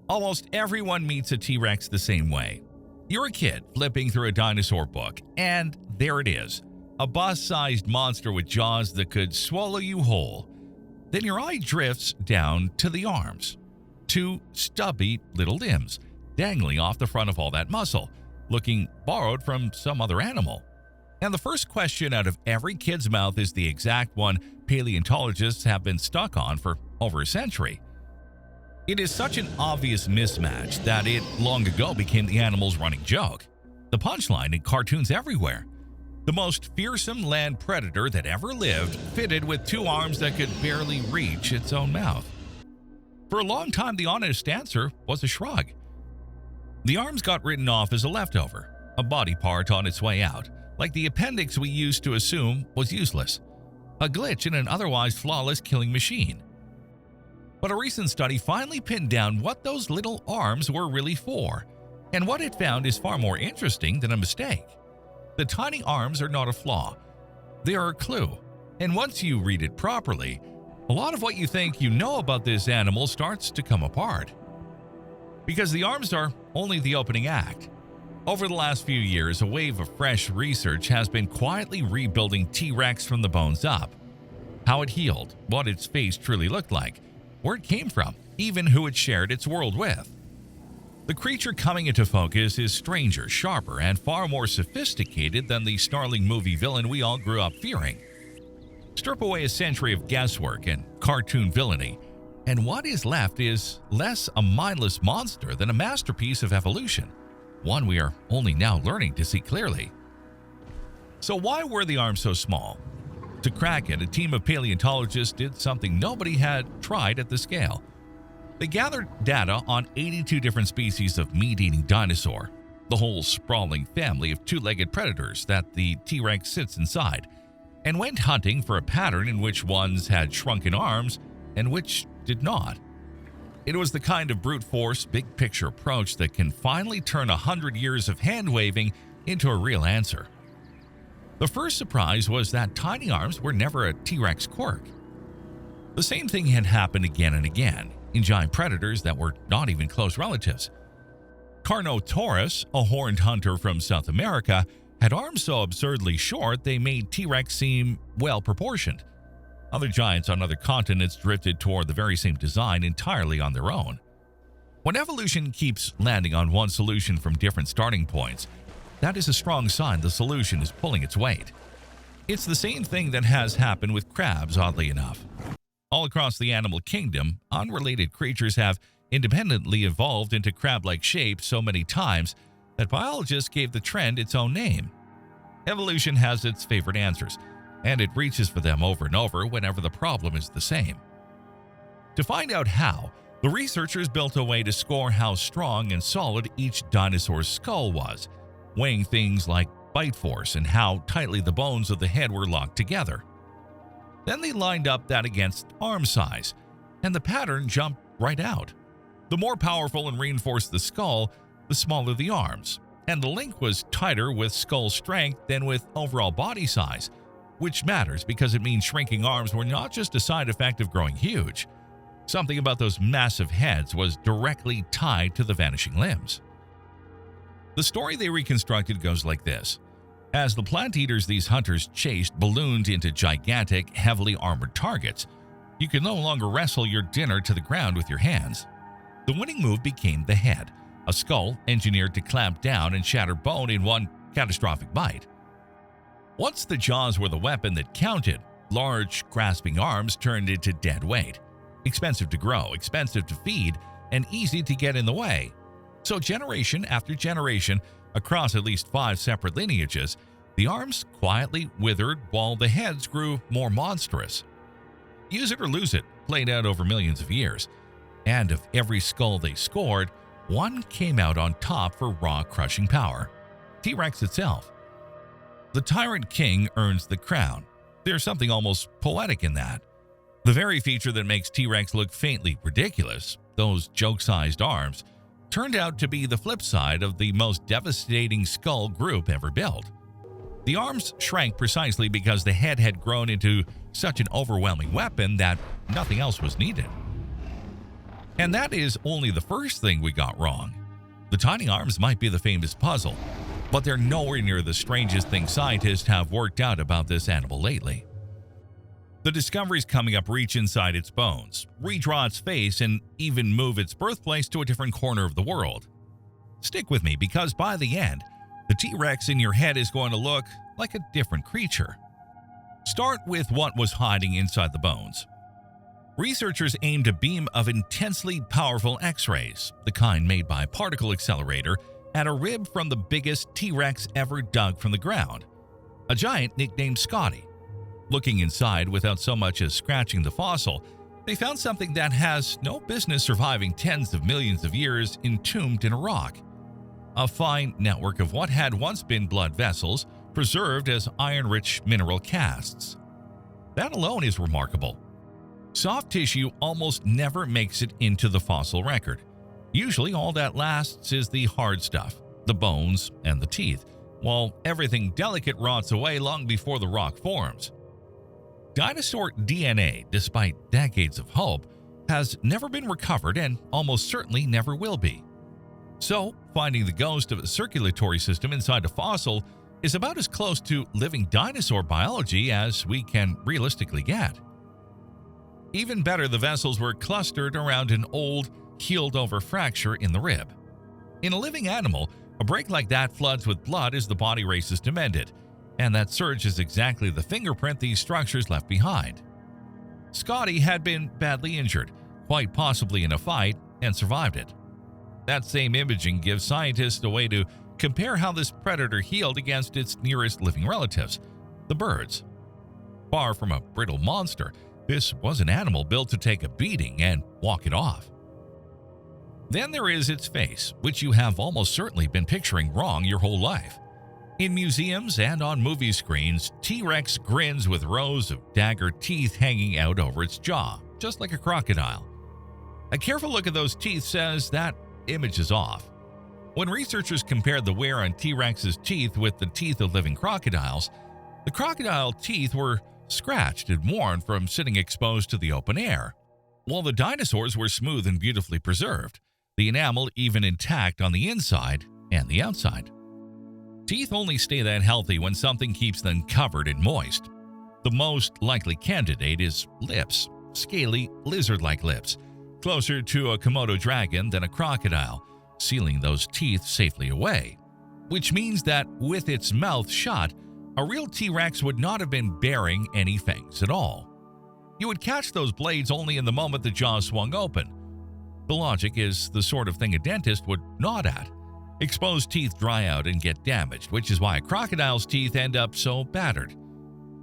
Almost everyone meets a T-Rex the same way. You're a kid flipping through a dinosaur book, and there it is, a bus-sized monster with jaws that could swallow you whole. Then your eye drifts down to the arms, two stubby little limbs dangling off the front of all that muscle, looking borrowed from some other animal. And the first question out of every kid's mouth is the exact one paleontologists have been stuck on for over a century. It is such an obvious mismatch that it long ago became the animal's running joke, the punchline in cartoons everywhere. The most fearsome land predator that ever lived, fitted with two arms that could barely reach its own mouth. For a long time, the honest answer was a shrug. The arms got written off as a leftover, a body part on its way out, like the appendix we used to assume was useless, a glitch in an otherwise flawless killing machine. But a recent study finally pinned down what those little arms were really for, and what it found is far more interesting than a mistake. The tiny arms are not a flaw, they are a clue, and once you read it properly, a lot of what you think you know about this animal starts to come apart. Because the arms are only the opening act. Over the last few years, a wave of fresh research has been quietly rebuilding T-Rex from the bones up. How it healed, what its face truly looked like, where it came from, even who it shared its world with. The creature coming into focus is stranger, sharper, and far more sophisticated than the snarling movie villain we all grew up fearing. Strip away a century of guesswork and cartoon villainy, and what is left is less a mindless monster than a masterpiece of evolution, one we are only now learning to see clearly. So why were the arms so small? To crack it, a team of paleontologists did something nobody had tried at the scale. They gathered data on 82 different species of meat-eating dinosaur, the whole sprawling family of two-legged predators that the T-Rex sits inside, and went hunting for a pattern in which ones had shrunken arms and which did not. It was the kind of brute force, big-picture approach that can finally turn 100 years of hand-waving into a real answer. The first surprise was that tiny arms were never a T-Rex quirk. The same thing had happened again and again in giant predators that were not even close relatives. Carnotaurus, a horned hunter from South America, had arms so absurdly short they made T-Rex seem well-proportioned. Other giants on other continents drifted toward the very same design entirely on their own. When evolution keeps landing on one solution from different starting points, that is a strong sign the solution is pulling its weight. It's the same thing that has happened with crabs, oddly enough. All across the animal kingdom, unrelated creatures have independently evolved into crab-like shapes so many times that biologists gave the trend its own name. Evolution has its favorite answers, and it reaches for them over and over whenever the problem is the same. To find out how, the researchers built a way to score how strong and solid each dinosaur's skull was, weighing things like bite force and how tightly the bones of the head were locked together. Then they lined up that against arm size, and the pattern jumped right out. The more powerful and reinforced the skull, the smaller the arms, and the link was tighter with skull strength than with overall body size, which matters because it means shrinking arms were not just a side effect of growing huge. Something about those massive heads was directly tied to the vanishing limbs. The story they reconstructed goes like this. As the plant eaters these hunters chased ballooned into gigantic, heavily armored targets, you could no longer wrestle your dinner to the ground with your hands. The winning move became the head, a skull engineered to clamp down and shatter bone in one catastrophic bite. Once the jaws were the weapon that counted, large, grasping arms turned into dead weight, expensive to grow, expensive to feed, and easy to get in the way. So generation after generation, across at least 5 separate lineages, the arms quietly withered while the heads grew more monstrous. Use it or lose it played out over millions of years, and of every skull they scored, one came out on top for raw crushing power: T-Rex itself. The tyrant king earns the crown. There's something almost poetic in that. The very feature that makes T-Rex look faintly ridiculous, those joke-sized arms, turned out to be the flip side of the most devastating skull group ever built. The arms shrank precisely because the head had grown into such an overwhelming weapon that nothing else was needed. And that is only the first thing we got wrong. The tiny arms might be the famous puzzle, but they're nowhere near the strangest thing scientists have worked out about this animal lately. The discoveries coming up reach inside its bones, redraw its face, and even move its birthplace to a different corner of the world. Stick with me because by the end, the T-Rex in your head is going to look like a different creature. Start with what was hiding inside the bones. Researchers aimed a beam of intensely powerful X-rays, the kind made by a particle accelerator, at a rib from the biggest T-Rex ever dug from the ground, a giant nicknamed Scotty. Looking inside without so much as scratching the fossil, they found something that has no business surviving tens of millions of years entombed in a rock. A fine network of what had once been blood vessels, preserved as iron-rich mineral casts. That alone is remarkable. Soft tissue almost never makes it into the fossil record. Usually all that lasts is the hard stuff, the bones and the teeth, while everything delicate rots away long before the rock forms. Dinosaur DNA, despite decades of hope, has never been recovered and almost certainly never will be. So, finding the ghost of a circulatory system inside a fossil is about as close to living dinosaur biology as we can realistically get. Even better, the vessels were clustered around an old, healed-over fracture in the rib. In a living animal, a break like that floods with blood as the body races to mend it, and that surge is exactly the fingerprint these structures left behind. Scotty had been badly injured, quite possibly in a fight, and survived it. That same imaging gives scientists a way to compare how this predator healed against its nearest living relatives, the birds. Far from a brittle monster, this was an animal built to take a beating and walk it off. Then there is its face, which you have almost certainly been picturing wrong your whole life. In museums and on movie screens, T-Rex grins with rows of dagger teeth hanging out over its jaw, just like a crocodile. A careful look at those teeth says that image is off. When researchers compared the wear on T-Rex's teeth with the teeth of living crocodiles, the crocodile teeth were scratched and worn from sitting exposed to the open air, while the dinosaurs were smooth and beautifully preserved, the enamel even intact on the inside and the outside. Teeth only stay that healthy when something keeps them covered and moist. The most likely candidate is lips, scaly, lizard-like lips, closer to a Komodo dragon than a crocodile, sealing those teeth safely away, which means that with its mouth shut, a real T-Rex would not have been bearing any fangs at all. You would catch those blades only in the moment the jaw swung open. The logic is the sort of thing a dentist would nod at. Exposed teeth dry out and get damaged, which is why a crocodile's teeth end up so battered.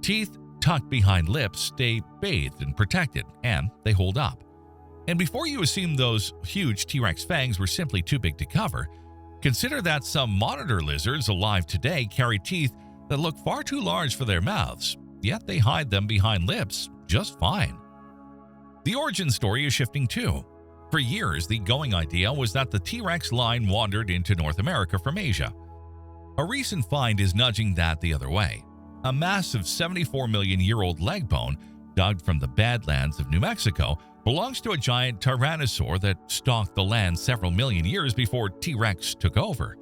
Teeth tucked behind lips stay bathed and protected, and they hold up. And before you assume those huge T-Rex fangs were simply too big to cover, consider that some monitor lizards alive today carry teeth that look far too large for their mouths, yet they hide them behind lips just fine. The origin story is shifting too. For years, the going idea was that the T-Rex line wandered into North America from Asia. A recent find is nudging that the other way. A massive 74-million-year-old leg bone, dug from the Badlands of New Mexico, belongs to a giant tyrannosaur that stalked the land several million years before T-Rex took over.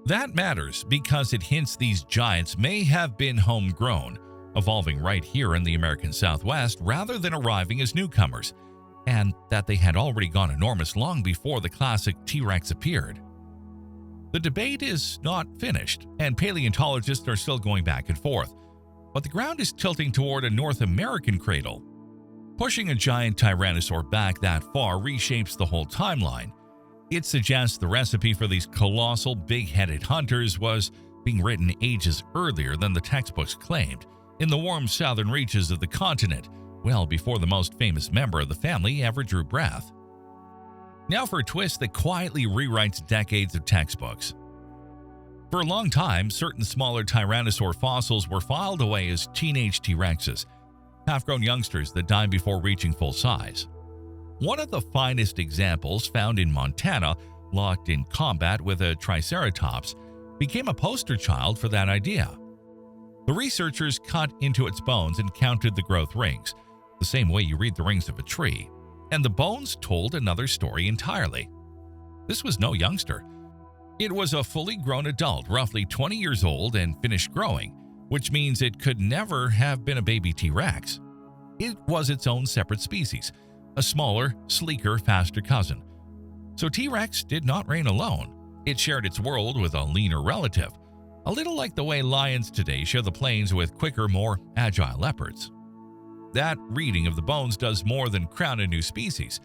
That matters because it hints these giants may have been homegrown, evolving right here in the American Southwest rather than arriving as newcomers, and that they had already gone enormous long before the classic T-Rex appeared. The debate is not finished, and paleontologists are still going back and forth, but the ground is tilting toward a North American cradle. Pushing a giant tyrannosaur back that far reshapes the whole timeline. It suggests the recipe for these colossal, big-headed hunters was being written ages earlier than the textbooks claimed, in the warm southern reaches of the continent, well before the most famous member of the family ever drew breath. Now for a twist that quietly rewrites decades of textbooks. For a long time, certain smaller tyrannosaur fossils were filed away as teenage T-Rexes, half-grown youngsters that died before reaching full size. One of the finest examples, found in Montana, locked in combat with a triceratops, became a poster child for that idea. The researchers cut into its bones and counted the growth rings, the same way you read the rings of a tree, And the bones told another story entirely. This was no youngster. It was a fully grown adult, roughly 20 years old and finished growing, which means it could never have been a baby T-Rex. It was its own separate species, a smaller, sleeker, faster cousin. So T-Rex did not reign alone. It shared its world with a leaner relative, a little like the way lions today share the plains with quicker, more agile leopards. That reading of the bones does more than crown a new species.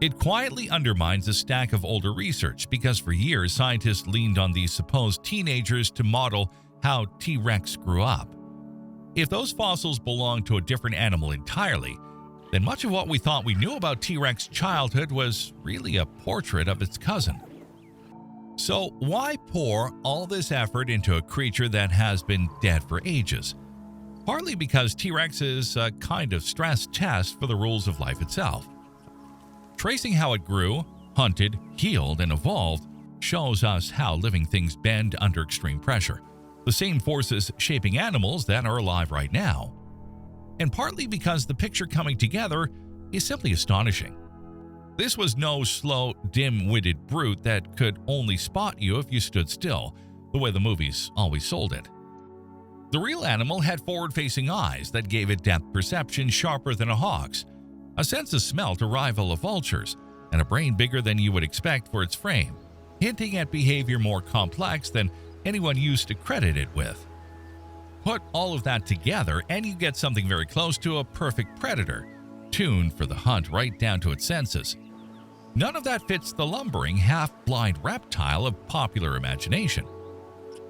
It quietly undermines a stack of older research because for years scientists leaned on these supposed teenagers to model how T-Rex grew up. If those fossils belong to a different animal entirely, then much of what we thought we knew about T-Rex childhood was really a portrait of its cousin. So why pour all this effort into a creature that has been dead for ages? Partly because T-Rex is a kind of stress test for the rules of life itself. Tracing how it grew, hunted, healed, and evolved shows us how living things bend under extreme pressure, the same forces shaping animals that are alive right now. And partly because the picture coming together is simply astonishing. This was no slow, dim-witted brute that could only spot you if you stood still, the way the movies always sold it. The real animal had forward-facing eyes that gave it depth perception sharper than a hawk's, a sense of smell to rival a vulture's, and a brain bigger than you would expect for its frame, hinting at behavior more complex than anyone used to credit it with. Put all of that together and you get something very close to a perfect predator, tuned for the hunt right down to its senses. None of that fits the lumbering, half-blind reptile of popular imagination.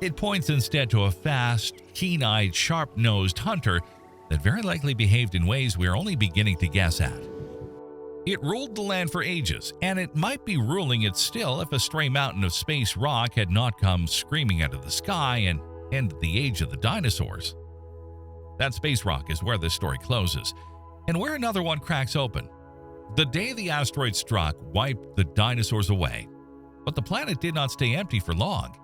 It points instead to a fast, keen-eyed, sharp-nosed hunter that very likely behaved in ways we are only beginning to guess at. It ruled the land for ages, and it might be ruling it still if a stray mountain of space rock had not come screaming out of the sky and ended the age of the dinosaurs. That space rock is where this story closes, and where another one cracks open. The day the asteroid struck wiped the dinosaurs away, but the planet did not stay empty for long.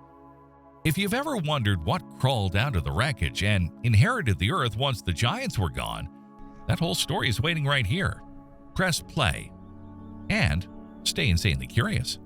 If you've ever wondered what crawled out of the wreckage and inherited the Earth once the giants were gone, that whole story is waiting right here. Press play and stay insanely curious.